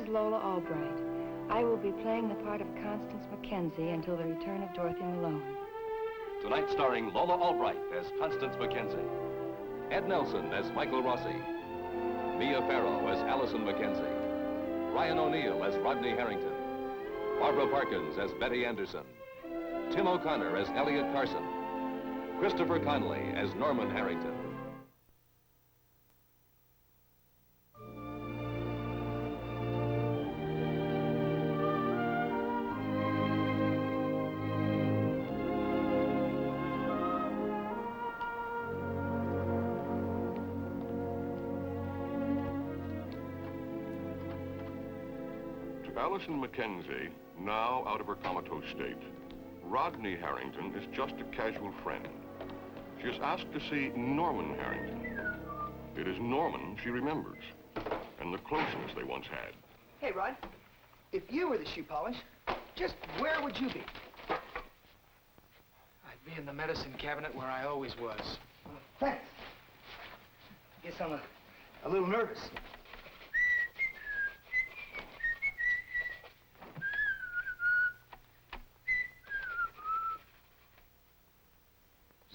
is Lola Albright. I will be playing the part of Constance Mackenzie until the return of Dorothy Malone. Tonight starring Lola Albright as Constance Mackenzie, Ed Nelson as Michael Rossi, Mia Farrow as Allison Mackenzie, Ryan O'Neill as Rodney Harrington, Barbara Parkins as Betty Anderson, Tim O'Connor as Elliot Carson, Christopher Connolly as Norman Harrington. Allison Mackenzie, now out of her comatose state, Rodney Harrington is just a casual friend. She is asked to see Norman Harrington. It is Norman she remembers, and the closeness they once had. Hey, Rod, if you were the shoe polish, just where would you be? I'd be in the medicine cabinet where I always was. Thanks. Guess I'm a little nervous.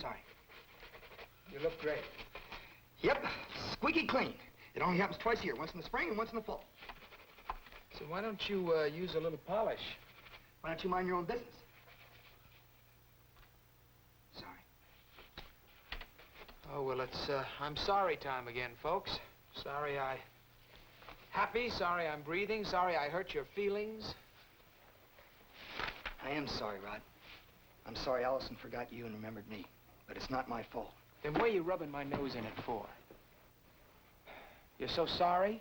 Sorry. You look great. Yep, squeaky clean. It only happens twice a year, once in the spring and once in the fall. So why don't you use a little polish? Why don't you mind your own business? Sorry. Oh, well, it's, I'm sorry time again, folks. Sorry happy, sorry I'm breathing, sorry I hurt your feelings. I am sorry, Rod. I'm sorry Allison forgot you and remembered me. But it's not my fault. Then what are you rubbing my nose in it for? You're so sorry?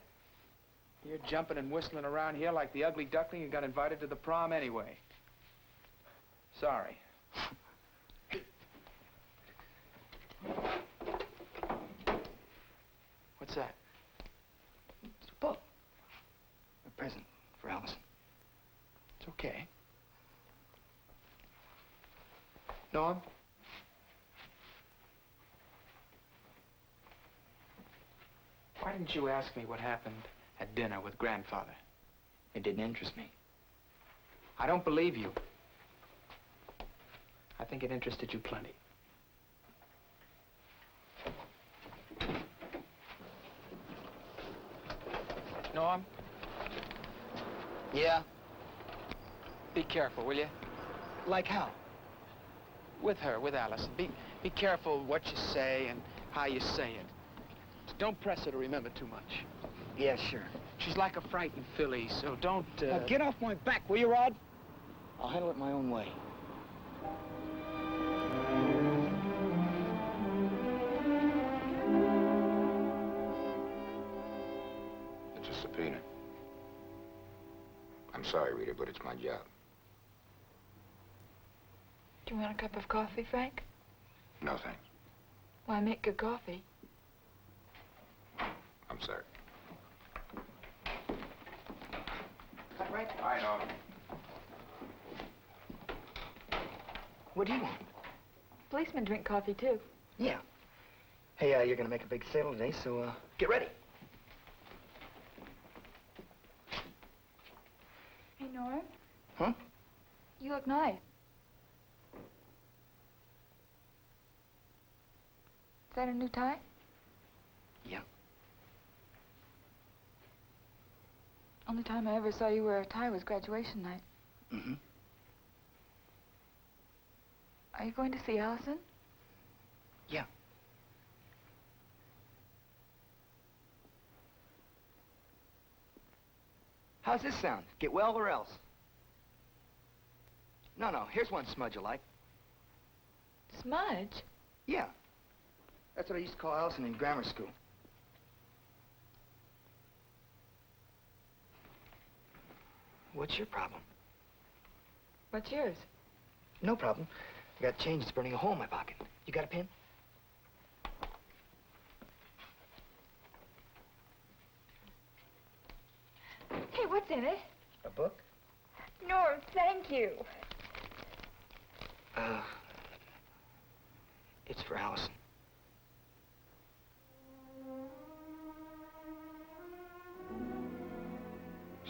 You're jumping and whistling around here like the ugly duckling who got invited to the prom anyway. Sorry. What's that? It's a book. A present for Allison. It's okay. Norm? Why didn't you ask me what happened at dinner with Grandfather? It didn't interest me. I don't believe you. I think it interested you plenty. Norm? Yeah? Be careful, will you? Like how? With her, with Allison. Be careful what you say and how you say it. Don't press her to remember too much. Yeah, sure. She's like a frightened filly, so don't, Now get off my back, will you, Rod? I'll handle it my own way. It's a subpoena. I'm sorry, Rita, but it's my job. Do you want a cup of coffee, Frank? No, thanks. Why, make good coffee. I'm sorry. Cut right? I know. What do you want? Policemen drink coffee, too. Yeah. Hey, you're gonna make a big sale today, so, get ready. Hey, Norm. Huh? You look nice. Is that a new tie? Yeah. Only time I ever saw you wear a tie was graduation night. Mm-hmm. Are you going to see Allison? Yeah. How's this sound? Get well or else? No, here's one Smudge you like. Smudge? Yeah. That's what I used to call Allison in grammar school. What's your problem? What's yours? No problem. I got change that's burning a hole in my pocket. You got a pen? Hey, what's in it? A book? Norm, thank you. It's for Allison.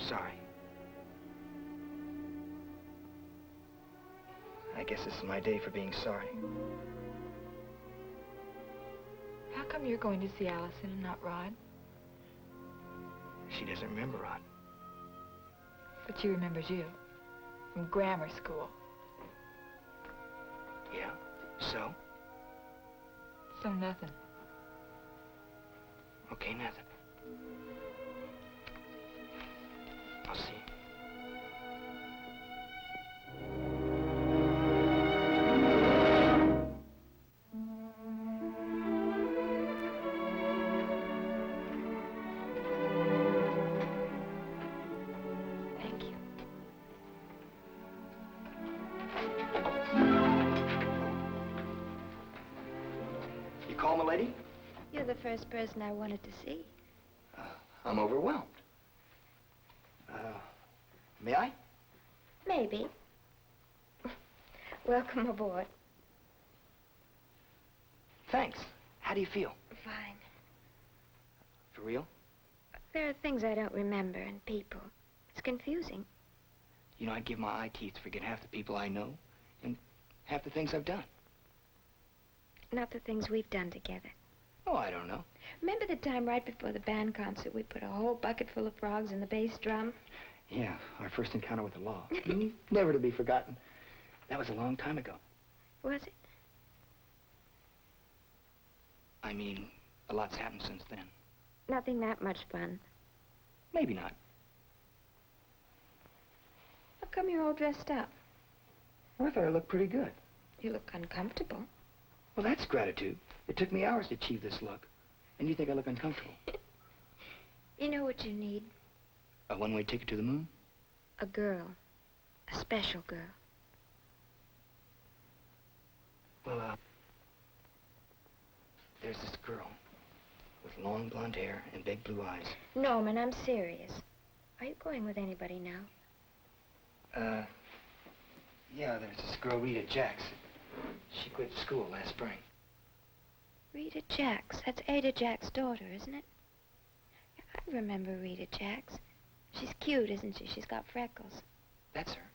sorry. I guess this is my day for being sorry. How come you're going to see Allison and not Rod? She doesn't remember Rod. But she remembers you. From grammar school. Yeah? So? So nothing. Okay, nothing. I'll see you. Thank you. You call, milady? You're the first person I wanted to see. I'm overwhelmed. May I? Maybe. Welcome aboard. Thanks. How do you feel? Fine. For real? There are things I don't remember and people. It's confusing. You know, I'd give my eye teeth to forget half the people I know and half the things I've done. Not the things we've done together. Oh, I don't know. Remember the time right before the band concert we put a whole bucket full of frogs in the bass drum? Yeah, our first encounter with the law. Never to be forgotten. That was a long time ago. Was it? I mean, a lot's happened since then. Nothing that much fun. Maybe not. How come you're all dressed up? Well, I thought I looked pretty good. You look uncomfortable. Well, that's gratitude. It took me hours to achieve this look. And you think I look uncomfortable? You know what you need? A one-way ticket to the moon? A girl. A special girl. Well, there's this girl with long blonde hair and big blue eyes. Norman, I'm serious. Are you going with anybody now? Yeah, there's this girl, Rita Jacks. She quit school last spring. Rita Jacks. That's Ada Jacks' daughter, isn't it? I remember Rita Jacks. She's cute, isn't she? She's got freckles. That's her.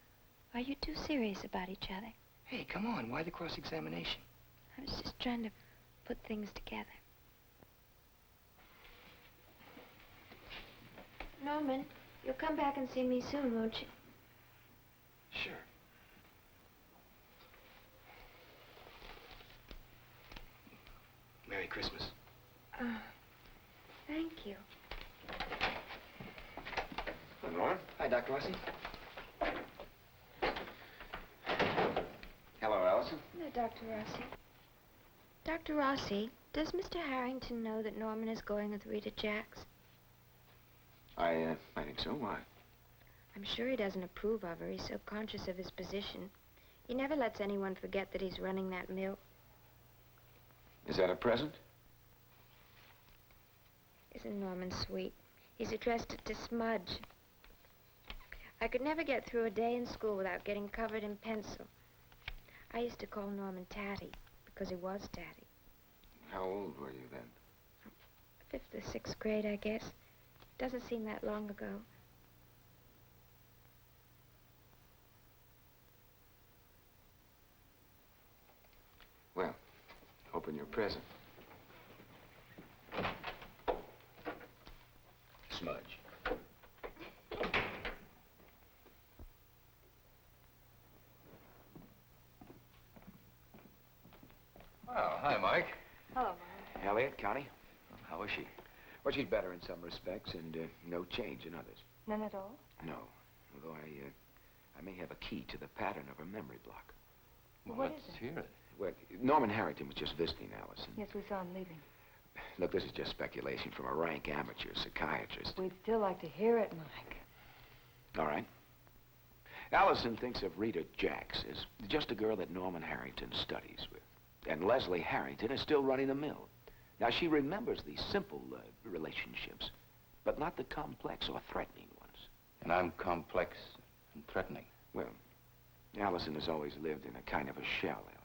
Are you two serious about each other? Hey, come on. Why the cross-examination? I was just trying to put things together. Norman, you'll come back and see me soon, won't you? Sure. Merry Christmas. Thank you. Norm? Hi, Dr. Rossi. Hello, Allison. Hello, Dr. Rossi. Dr. Rossi, does Mr. Harrington know that Norman is going with Rita Jacks? I think so. Why? I'm sure he doesn't approve of her. He's so conscious of his position. He never lets anyone forget that he's running that mill. Is that a present? Isn't Norman sweet? He's addressed it to Smudge. I could never get through a day in school without getting covered in pencil. I used to call Norman Tatty, because he was Tatty. How old were you then? 5th or 6th grade, I guess. Doesn't seem that long ago. Well, open your present. Smudge. Well, hi, Mike. Hello, Mom. Elliot, Connie. How is she? Well, she's better in some respects and no change in others. None at all? No, although I may have a key to the pattern of her memory block. Well, Well, what let's is it? hear it. Well, Norman Harrington was just visiting Allison. Yes, we saw him leaving. Look, this is just speculation from a rank amateur psychiatrist. We'd still like to hear it, Mike. All right. Allison thinks of Rita Jacks as just a girl that Norman Harrington studies with. And Leslie Harrington is still running the mill. Now, she remembers these simple relationships, but not the complex or threatening ones. And I'm complex and threatening. Well, Allison has always lived in a kind of a shell, Elliot.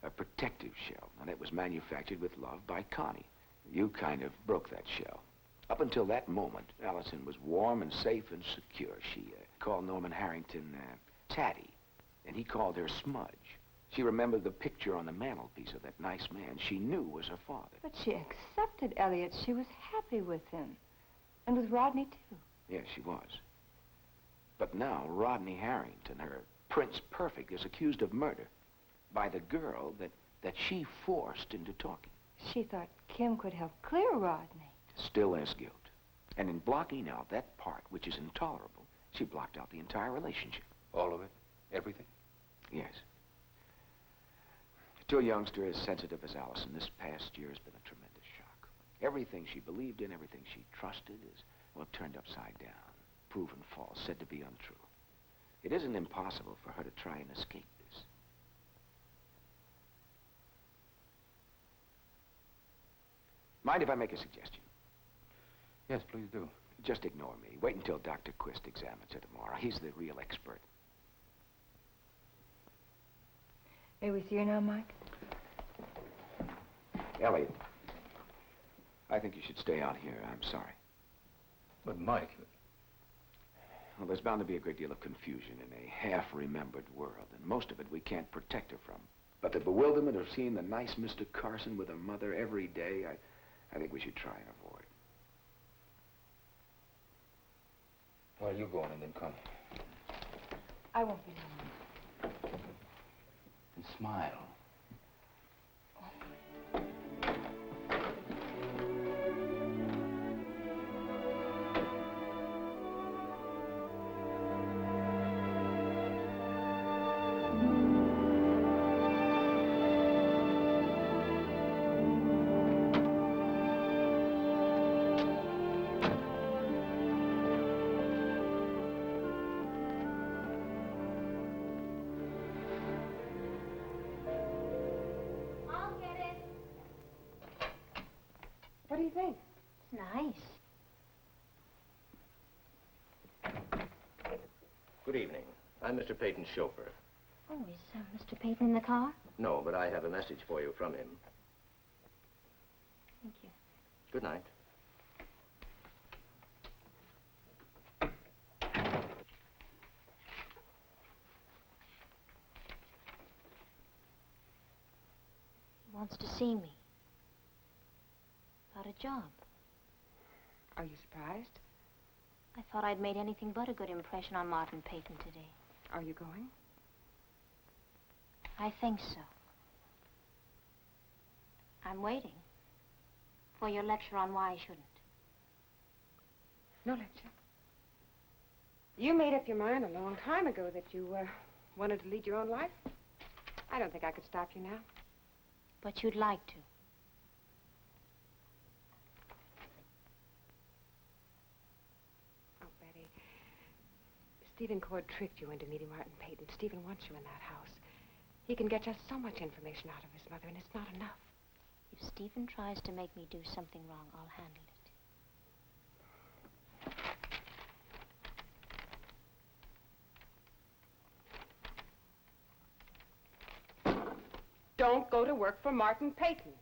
A protective shell, and it was manufactured with love by Connie. You kind of broke that shell. Up until that moment, Allison was warm and safe and secure. She called Norman Harrington Tatty, and he called her Smudge. She remembered the picture on the mantelpiece of that nice man she knew was her father. But she accepted Elliot. She was happy with him. And with Rodney, too. Yes, she was. But now Rodney Harrington, her Prince Perfect, is accused of murder by the girl that she forced into talking. She thought Kim could help clear Rodney. Still has guilt. And in blocking out that part which is intolerable, she blocked out the entire relationship. All of it? Everything? Yes. To a youngster as sensitive as Allison, this past year has been a tremendous shock. Everything she believed in, everything she trusted is, well, turned upside down, proven false, said to be untrue. It isn't impossible for her to try and escape this. Mind if I make a suggestion? Yes, please do. Just ignore me. Wait until Dr. Quist examines her tomorrow. He's the real expert. May we see her now, Mike? Elliot, I think you should stay out here. I'm sorry. But, Mike... Well, there's bound to be a great deal of confusion in a half-remembered world, and most of it we can't protect her from. But the bewilderment of seeing the nice Mr. Carson with a mother every day, I think we should try and avoid. Well, you go on and then come. I won't be long. And smile. What do you think? It's nice. Good evening. I'm Mr. Peyton's chauffeur. Oh, is Mr. Peyton in the car? No, but I have a message for you from him. Thank you. Good night. He wants to see me. About a job. Are you surprised? I thought I'd made anything but a good impression on Martin Peyton today. Are you going? I think so. I'm waiting for your lecture on why I shouldn't. No lecture. You made up your mind a long time ago that you wanted to lead your own life. I don't think I could stop you now. But you'd like to. Oh, Betty. Stephen Cord tricked you into meeting Martin Peyton. Stephen wants you in that house. He can get just so much information out of his mother, and it's not enough. If Stephen tries to make me do something wrong, I'll handle it. Don't go to work for Martin Peyton.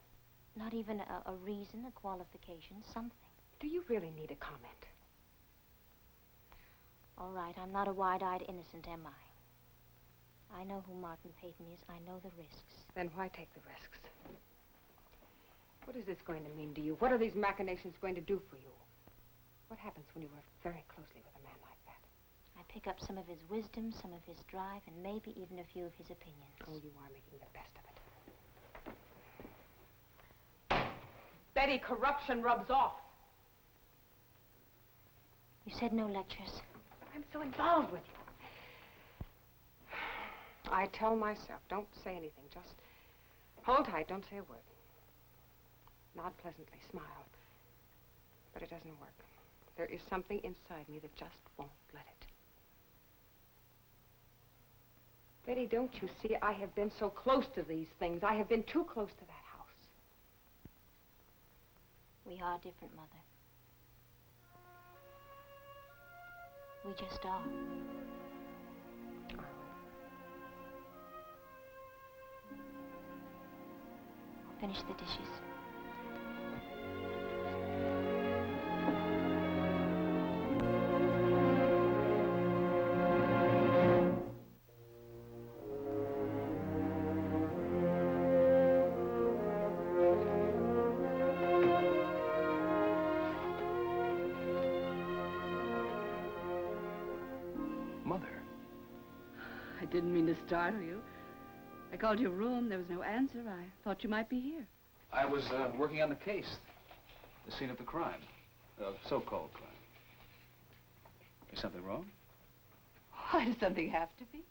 Not even a reason, a qualification, something. Do you really need a comment? All right, I'm not a wide-eyed innocent, am I? I know who Martin Peyton is. I know the risks. Then why take the risks? What is this going to mean to you? What are these machinations going to do for you? What happens when you work very closely with a man like that? I pick up some of his wisdom, some of his drive, and maybe even a few of his opinions. Oh, you are making the best of it. Betty, corruption rubs off. You said no lectures. I'm so involved with you. I tell myself, don't say anything. Just hold tight, don't say a word. Nod pleasantly, smile. But it doesn't work. There is something inside me that just won't let it. Betty, don't you see, I have been so close to these things. I have been too close to that house. We are different, Mother. We just are. I'll finish the dishes. I didn't mean to startle you. I called your room. There was no answer. I thought you might be here. I was working on the case. The scene of the crime. So-called crime. Is something wrong? Why does something have to be?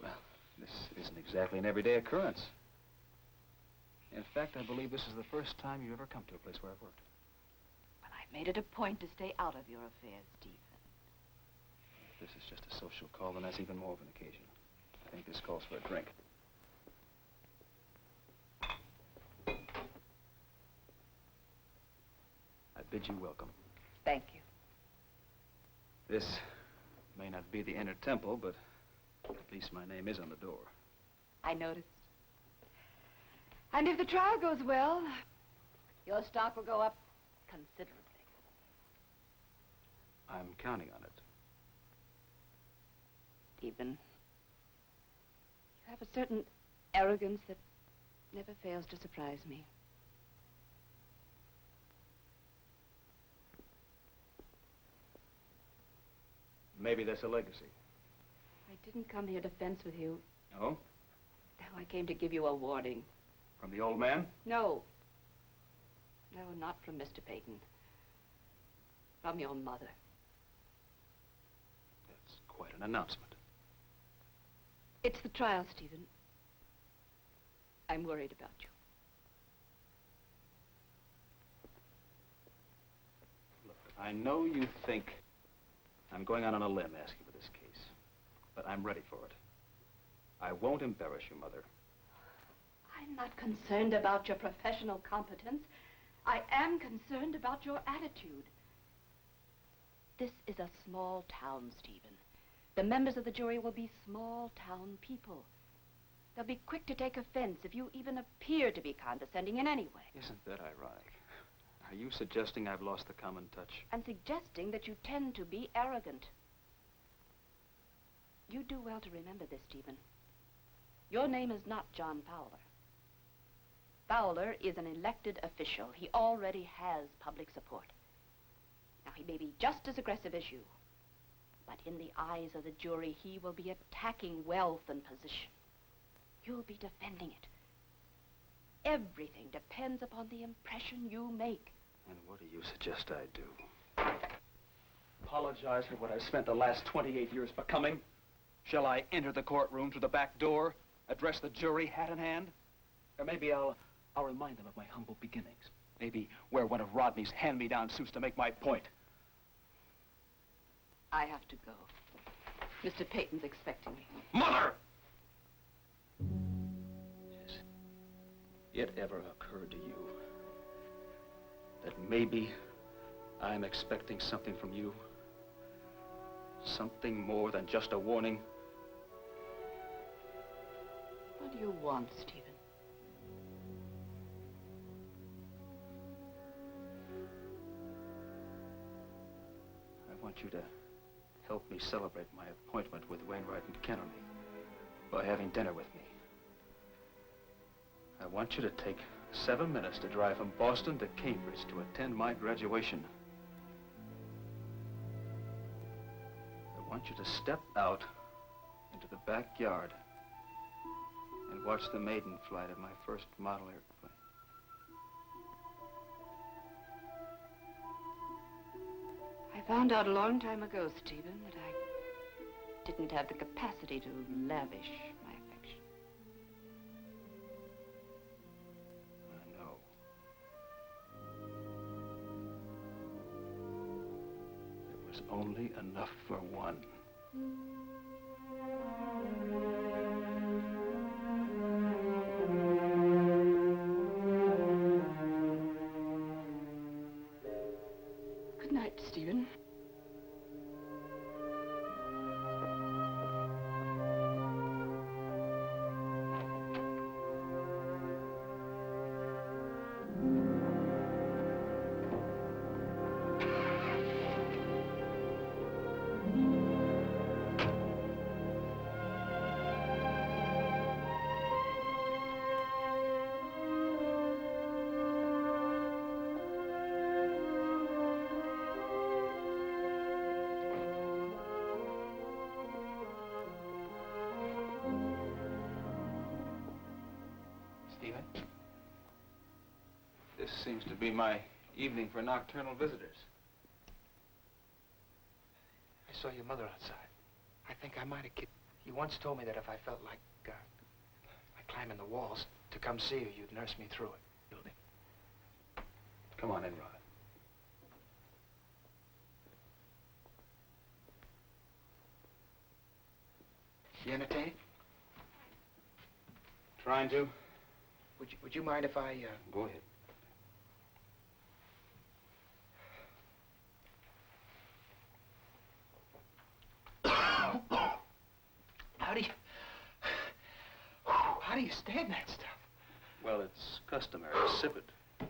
Well, this isn't exactly an everyday occurrence. In fact, I believe this is the first time you've ever come to a place where I've worked. Well, I've made it a point to stay out of your affairs, Stephen. If this is just a social call, then that's even more of an occasion. I think this calls for a drink. I bid you welcome. Thank you. This may not be the inner temple, but at least my name is on the door. I noticed. And if the trial goes well, your stock will go up considerably. I'm counting on it. Stephen, you have a certain arrogance that never fails to surprise me. Maybe that's a legacy. I didn't come here to fence with you. Oh? No, I came to give you a warning. From the old man? No. No, not from Mr. Peyton. From your mother. That's quite an announcement. It's the trial, Stephen. I'm worried about you. Look, I know you think I'm going out on a limb asking for this case, but I'm ready for it. I won't embarrass you, Mother. I'm not concerned about your professional competence. I am concerned about your attitude. This is a small town, Stephen. The members of the jury will be small-town people. They'll be quick to take offense if you even appear to be condescending in any way. Isn't that ironic? Are you suggesting I've lost the common touch? And suggesting that you tend to be arrogant. You do well to remember this, Stephen. Your name is not John Fowler. Fowler is an elected official. He already has public support. Now, he may be just as aggressive as you, but in the eyes of the jury, he will be attacking wealth and position. You'll be defending it. Everything depends upon the impression you make. And what do you suggest I do? Apologize for what I've spent the last 28 years becoming? Shall I enter the courtroom through the back door, address the jury hat in hand? Or maybe I'll remind them of my humble beginnings. Maybe wear one of Rodney's hand-me-down suits to make my point. I have to go. Mr. Peyton's expecting me. Mother! Has it ever occurred to you that maybe I'm expecting something from you? Something more than just a warning? What do you want, Stephen? I want you to help me celebrate my appointment with Wainwright and Kennedy by having dinner with me. I want you to take 7 minutes to drive from Boston to Cambridge to attend my graduation. I want you to step out into the backyard and watch the maiden flight of my first model airplane. I found out a long time ago, Stephen, that I didn't have the capacity to lavish my affection. I know. There was only enough for one. Good night, Stephen. seems to be my evening for nocturnal visitors. I saw your mother outside. I think I might have kid. You once told me that if I felt like climbing the walls to come see you, you'd nurse me through it. Building. Come on in, Rod. You entertaining? Trying to? Would you mind if I, Go ahead. How do you stand that stuff? Well, it's customary. Sip it.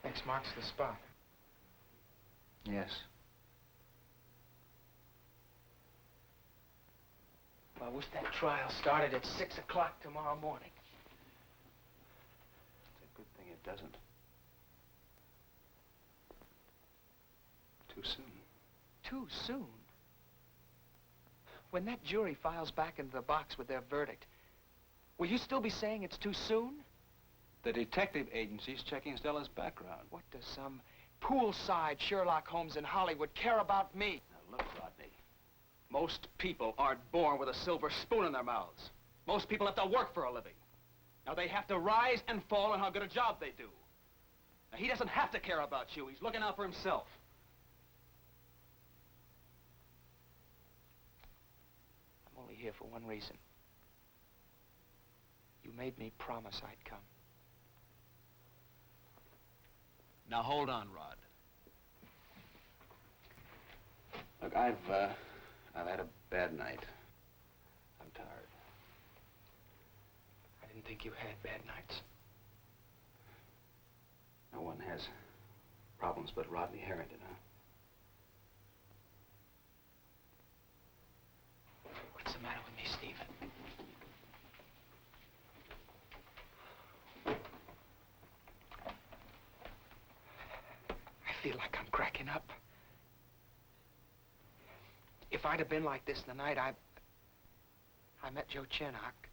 X marks the spot. Yes. Well, I wish that trial started at 6 o'clock tomorrow morning. It's a good thing it doesn't. Too soon. Too soon? When that jury files back into the box with their verdict, will you still be saying it's too soon? The detective agency's checking Stella's background. What does some poolside Sherlock Holmes in Hollywood care about me? Now, look, Rodney. Most people aren't born with a silver spoon in their mouths. Most people have to work for a living. Now, they have to rise and fall on how good a job they do. Now, he doesn't have to care about you. He's looking out for himself. I'm only here for one reason. You made me promise I'd come. Now, hold on, Rod. Look, I've had a bad night. I'm tired. I didn't think you had bad nights. No one has problems but Rodney Harrington, huh? What's the matter with me, Stephen? I feel like I'm cracking up. If I'd have been like this the night I met Joe Chinnock,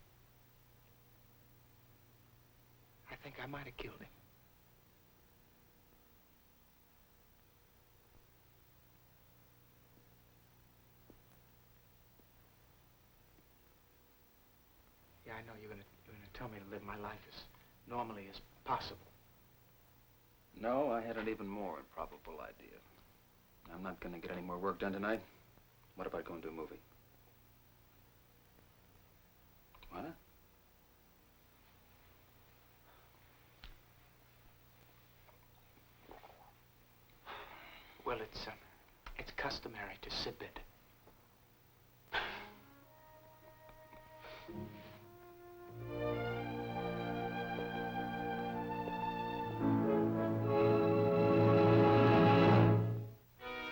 I think I might have killed him. Yeah, I know you're gonna tell me to live my life as normally as possible. No, I had an even more improbable idea. I'm not going to get any more work done tonight. What about going to a movie? What? Well, it's customary to sip it.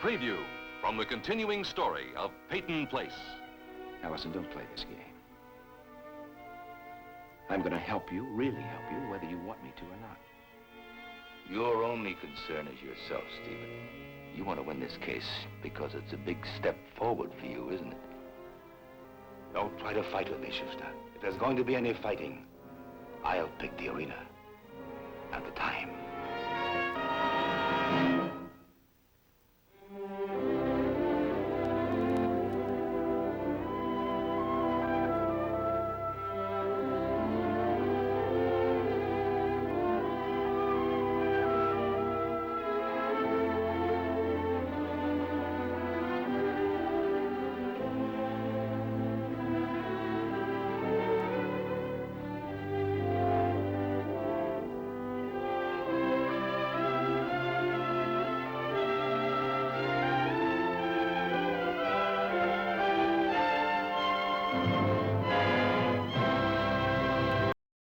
Preview from the continuing story of Peyton Place. Allison, don't play this game. I'm going to help you, really help you, whether you want me to or not. Your only concern is yourself, Stephen. You want to win this case because it's a big step forward for you, isn't it? Don't try to fight with me, Schuster. If there's going to be any fighting, I'll pick the arena and the time.